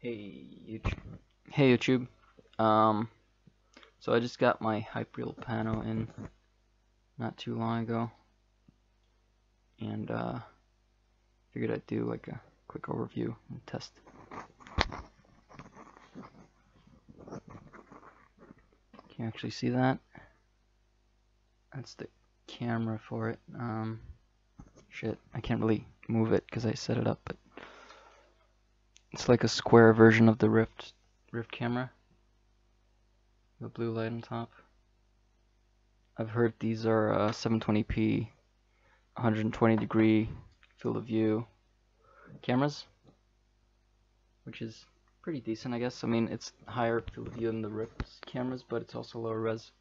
Hey YouTube. Hey YouTube. So I just got my HypeReal Pano in not too long ago, and figured I'd do like a quick overview and test. Can you actually see that? That's the camera for it. Shit, I can't really move it because I set it up, but it's like a square version of the Rift camera. The blue light on top. I've heard these are 720p, 120 degree field of view cameras, which is pretty decent, I guess. I mean, it's higher field of view than the Rift's cameras, but it's also lower res.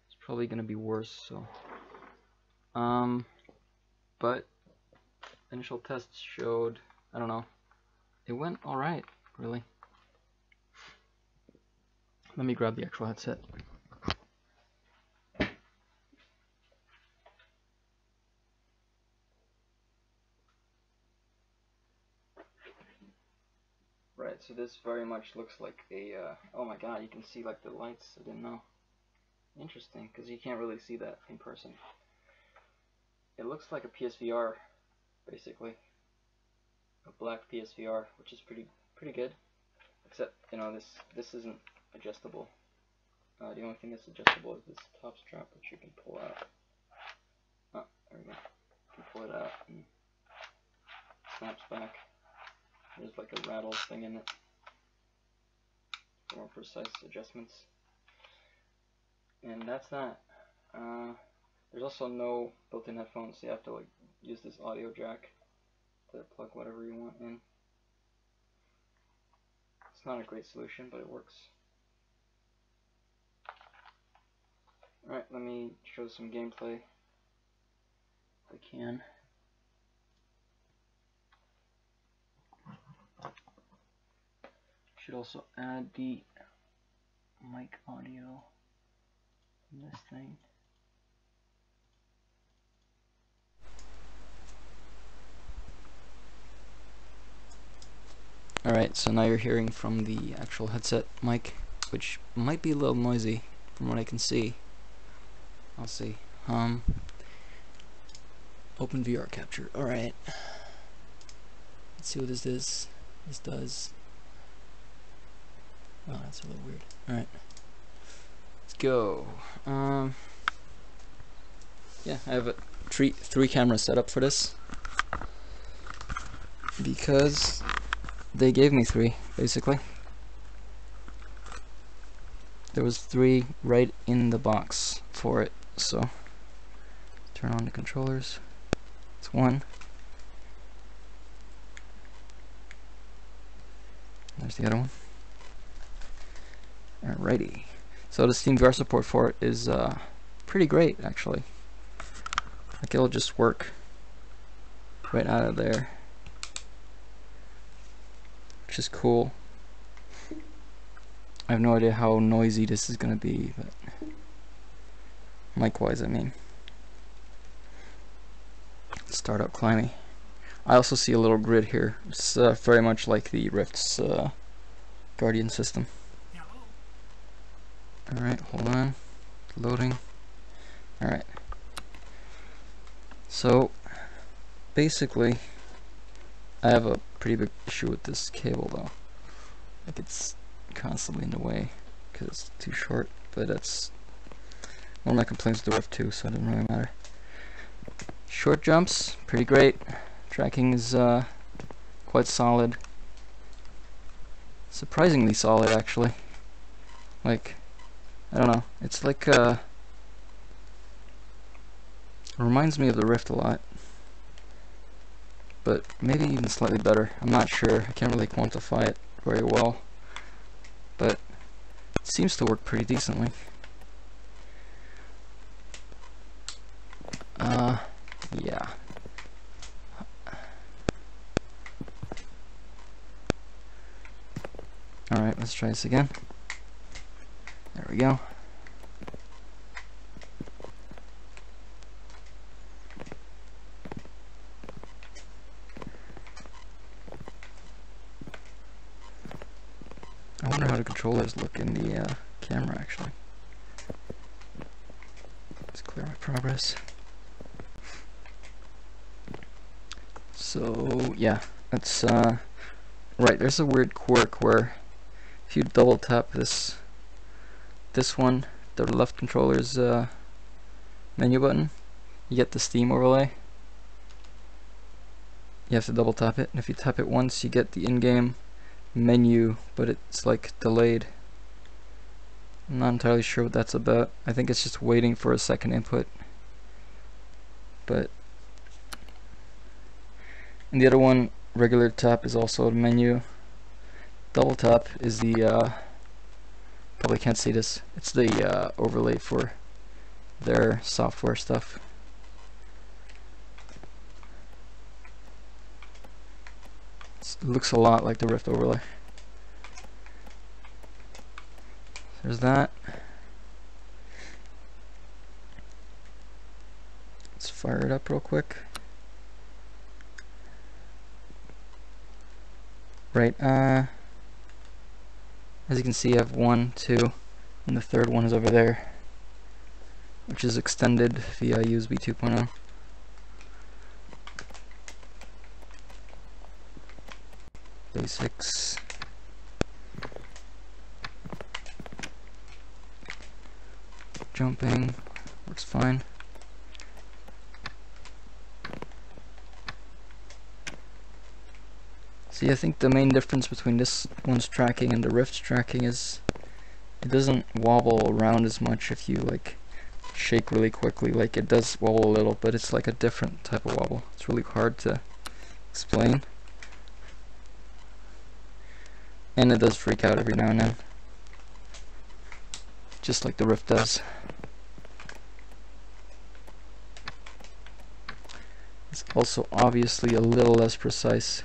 It's probably gonna be worse. So, but initial tests showed, I don't know, it went all right, really. Let me grab the actual headset. Right, so this very much looks like a, oh my god, you can see like the lights, I didn't know. Interesting, because you can't really see that in person. It looks like a PSVR, basically. A black PSVR, which is pretty good. Except, you know, this isn't adjustable. The only thing that's adjustable is this top strap, which you can pull out. Oh, there we go. You can pull it out and it snaps back. There's like a rattle thing in it for more precise adjustments. And that's that. There's also no built-in headphones, so you have to like use this audio jack to plug whatever you want in. It's not a great solution, but it works. Alright, let me show some gameplay if I can. Should also add the mic audio in this thing. Alright, so now you're hearing from the actual headset mic, which might be a little noisy from what I can see. I'll see. Open VR capture. Alright. Let's see what this is. This does. Oh, that's a little weird. Alright. Let's go. Yeah, I have a three camera setup for this. Because they gave me three, basically. There was three right in the box for it, so turn on the controllers. It's one. There's the other one. Alrighty. So the SteamVR support for it is pretty great, actually. Like, it'll just work right out of there, which is cool. I have no idea how noisy this is gonna be, but mic-wise, I mean. Start up Climbey. I also see a little grid here. It's very much like the Rift's Guardian system. Alright, hold on. Loading. Alright. So, basically, I have a pretty big issue with this cable though. Like, it's constantly in the way because it's too short, but that's one of my complaints with the Rift too, so it doesn't really matter. Short jumps, pretty great. Tracking is quite solid. Surprisingly solid, actually. Like, I don't know, it's like reminds me of the Rift a lot, but maybe even slightly better. I'm not sure. I can't really quantify it very well, but it seems to work pretty decently. Yeah. Alright, let's try this again. There we go. I wonder how the controllers look in the camera actually. Let's clear my progress. So yeah, that's right. There's a weird quirk where if you double tap this one, the left controller's menu button, you get the Steam overlay. You have to double tap it, and if you tap it once, you get the in-game menu, but it's like delayed. I'm not entirely sure what that's about. I think it's just waiting for a second input. But and the other one, regular tap, is also a menu. Double tap is the probably can't see this. It's the overlay for their software stuff. It looks a lot like the Rift overlay. There's that. Let's fire it up real quick. Right, as you can see, I have 1, 2, and the third one is over there, which is extended via USB 2.0. Basics. Jumping works fine. See, I think the main difference between this one's tracking and the Rift's tracking is it doesn't wobble around as much if you like shake really quickly. Like, it does wobble a little, but it's like a different type of wobble. It's really hard to explain. And it does freak out every now and then, just like the Rift does. It's also obviously a little less precise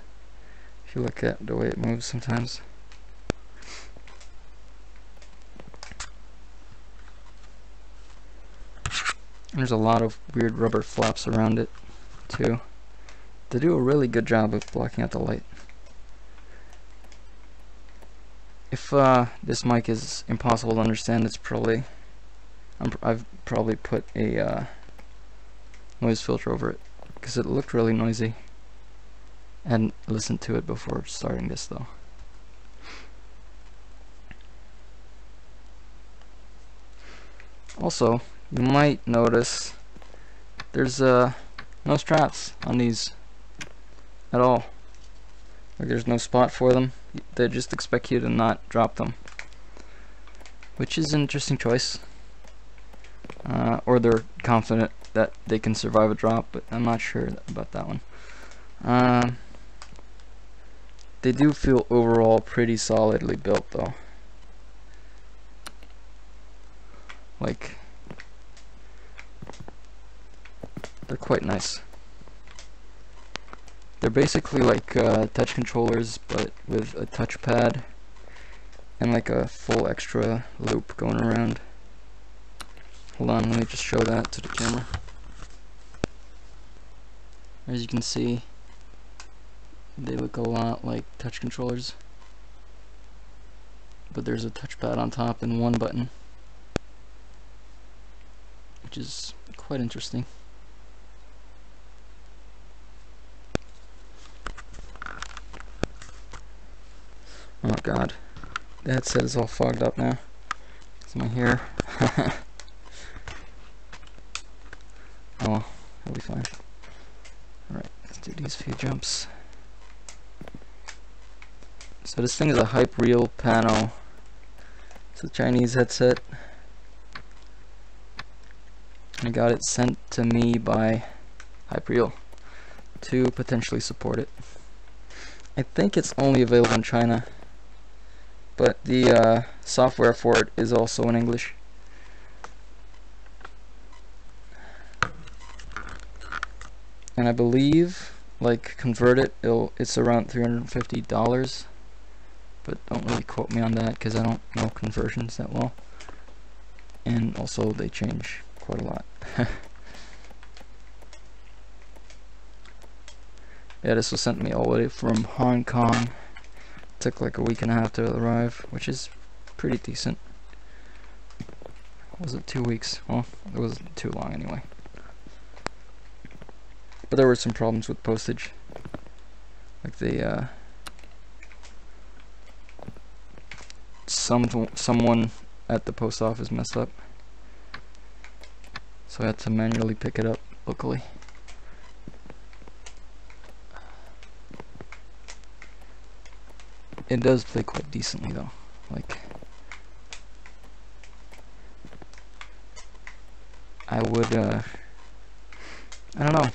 if you look at the way it moves sometimes. And there's a lot of weird rubber flaps around it too. They do a really good job of blocking out the light. If this mic is impossible to understand, it's probably I've probably put a noise filter over it because it looked really noisy. I hadn't listened to it before starting this though. Also, you might notice there's no straps on these at all. Like, there's no spot for them. They just expect you to not drop them, which is an interesting choice. Or they're confident that they can survive a drop, but I'm not sure about that one. They do feel overall pretty solidly built though. Like, they're quite nice. They're basically like touch controllers, but with a touchpad and like a full extra loop going around. Hold on, let me just show that to the camera. As you can see, they look a lot like touch controllers, but there's a touchpad on top and one button, which is quite interesting. Oh god, the headset is all fogged up now. It's my hair. Oh well, it'll be fine. Alright, let's do these few jumps. So this thing is a HypeReal Pano. It's a Chinese headset. I got it sent to me by HypeReal to potentially support it. I think it's only available in China, but the software for it is also in English. And I believe, like, convert it, it's around $350, but don't really quote me on that because I don't know conversions that well. And also they change quite a lot. Yeah, this was sent to me all the way from Hong Kong. Took like a week and a half to arrive, which is pretty decent. Was it 2 weeks? Well, it wasn't too long anyway. But there were some problems with postage. Like the someone at the post office messed up, so I had to manually pick it up locally. It does play quite decently though. Like, I would I don't know.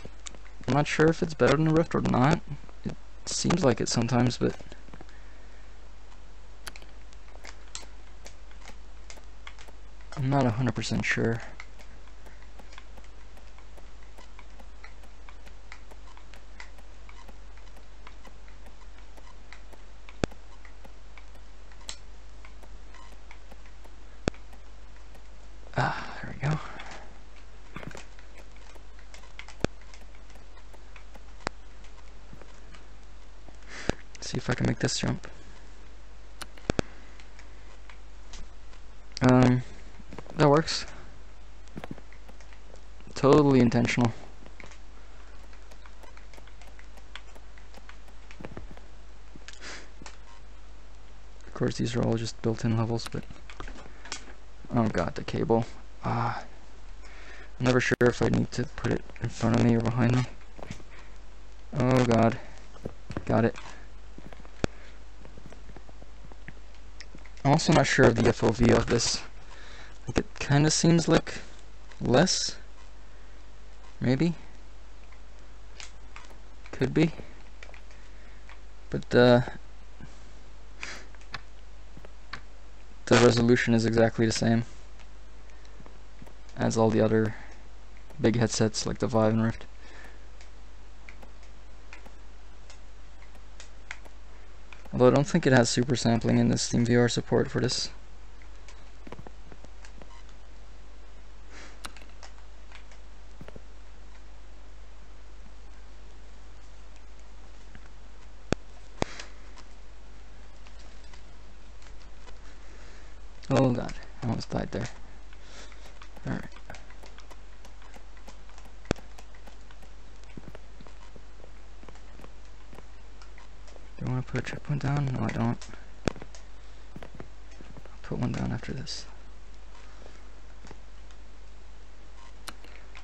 I'm not sure if it's better than the Rift or not. It seems like it sometimes, but I'm not 100% sure. There we go. See if I can make this jump. That works. Totally intentional. Of course, these are all just built-in levels, but oh god, the cable. I'm never sure if I need to put it in front of me or behind me. Oh god. Got it. I'm also not sure of the FOV of this. Like, it kind of seems like less. Maybe. Could be. But the resolution is exactly the same as all the other big headsets like the Vive and Rift. Although I don't think it has super sampling in the SteamVR support for this. Oh god, I almost died there. Alright. Do I want to put a checkpoint down? No, I don't. I'll put one down after this.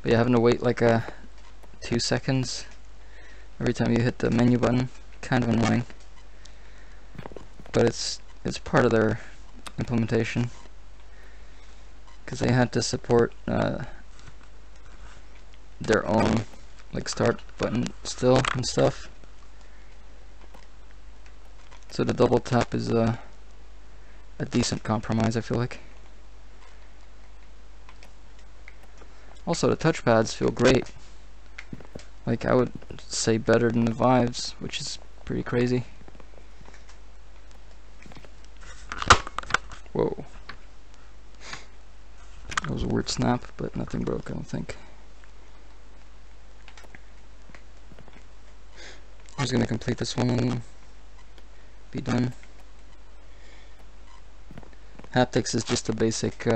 But yeah, having to wait like 2 seconds every time you hit the menu button, kind of annoying. But it's part of their implementation, because they had to support their own like start button still and stuff. So the double tap is a decent compromise, I feel like. Also, the touchpads feel great. Like, I would say better than the Vives, which is pretty crazy. Whoa. That was a weird snap, but nothing broke, I don't think. I'm just gonna complete this one and be done. Haptics is just a basic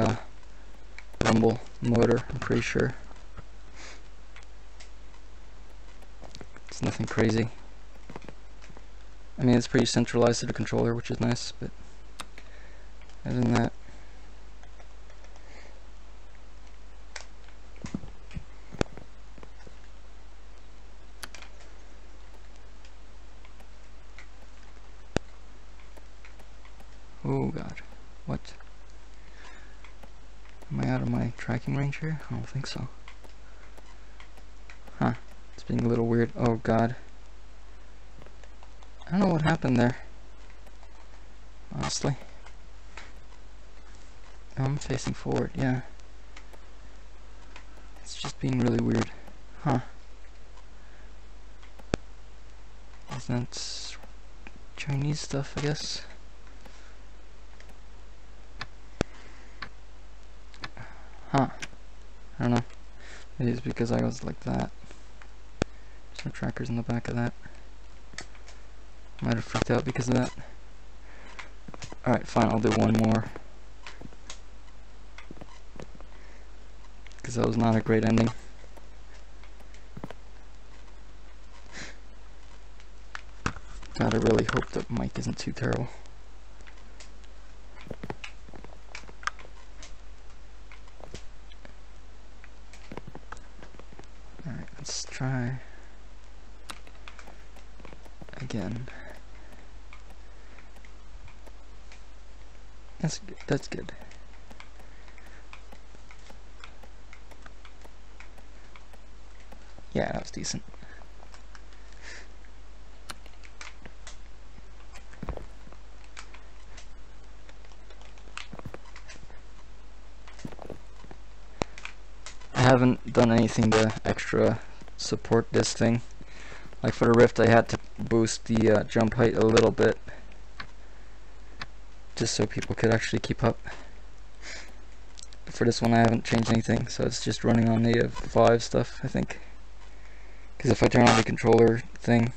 rumble motor, I'm pretty sure. It's nothing crazy. I mean, it's pretty centralized to the controller, which is nice, but other than that, oh god, what? Am I out of my tracking range here? I don't think so. Huh, it's being a little weird. Oh god. I don't know what happened there, honestly. I'm facing forward, yeah. It's just being really weird. Huh. Is that Chinese stuff, I guess? Huh. I don't know. Maybe it's because I was like that. There's no trackers in the back of that. Might have freaked out because of that. Alright, fine, I'll do one more. Because that was not a great ending. Gotta really hope the mic isn't too terrible. Alright, let's try again. That's good. That's good. Yeah, that was decent. I haven't done anything to extra support this thing. Like for the Rift, I had to boost the jump height a little bit, just so people could actually keep up. But for this one, I haven't changed anything, so it's just running on native Vive stuff, I think. Because if I turn on the controller thing,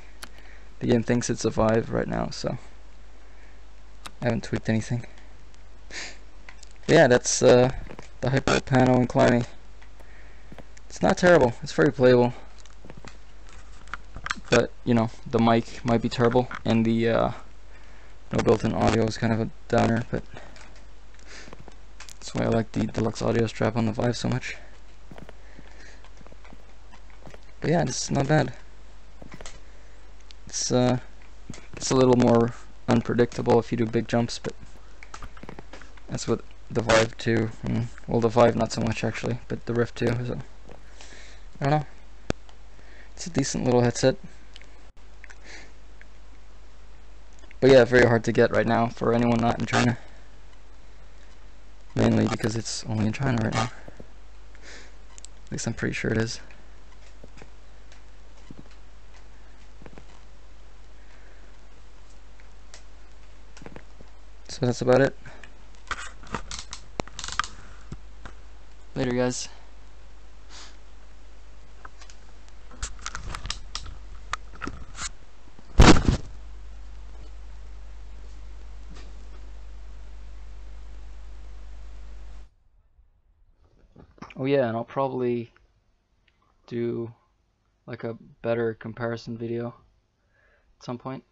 the game thinks it's a Vive right now, so I haven't tweaked anything. But yeah, that's the HypeReal Pano and Climbey. It's not terrible. It's very playable. But, you know, the mic might be terrible, and the no built-in audio is kind of a downer, but that's why I like the deluxe audio strap on the Vive so much. But yeah, it's not bad. It's a little more unpredictable if you do big jumps, but that's what the Vive 2, and, well, the Vive not so much actually, but the Rift 2, so I don't know. It's a decent little headset. But yeah, very hard to get right now for anyone not in China. Mainly because it's only in China right now. At least I'm pretty sure it is. So that's about it. Later, guys. Oh yeah, and I'll probably do like a better comparison video at some point.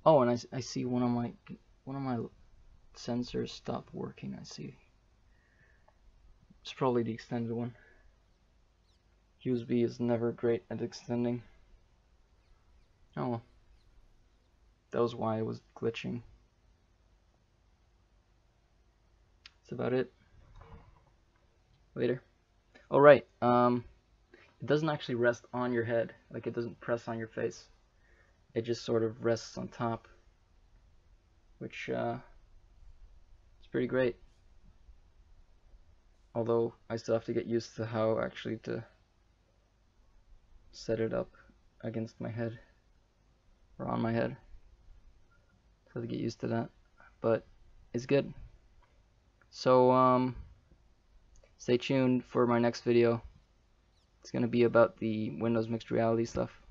Oh, and I see one of my sensors stopped working. I see. It's probably the extended one. USB is never great at extending. Oh well. That was why it was glitching. That's about it. Later. Oh right, it doesn't actually rest on your head, like it doesn't press on your face. It just sort of rests on top, which is pretty great. Although I still have to get used to how actually to set it up against my head or on my head. So I have to get used to that, but it's good. So stay tuned for my next video. It's gonna be about the Windows mixed reality stuff.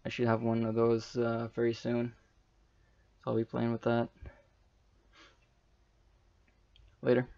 I should have one of those very soon, so I'll be playing with that. Later.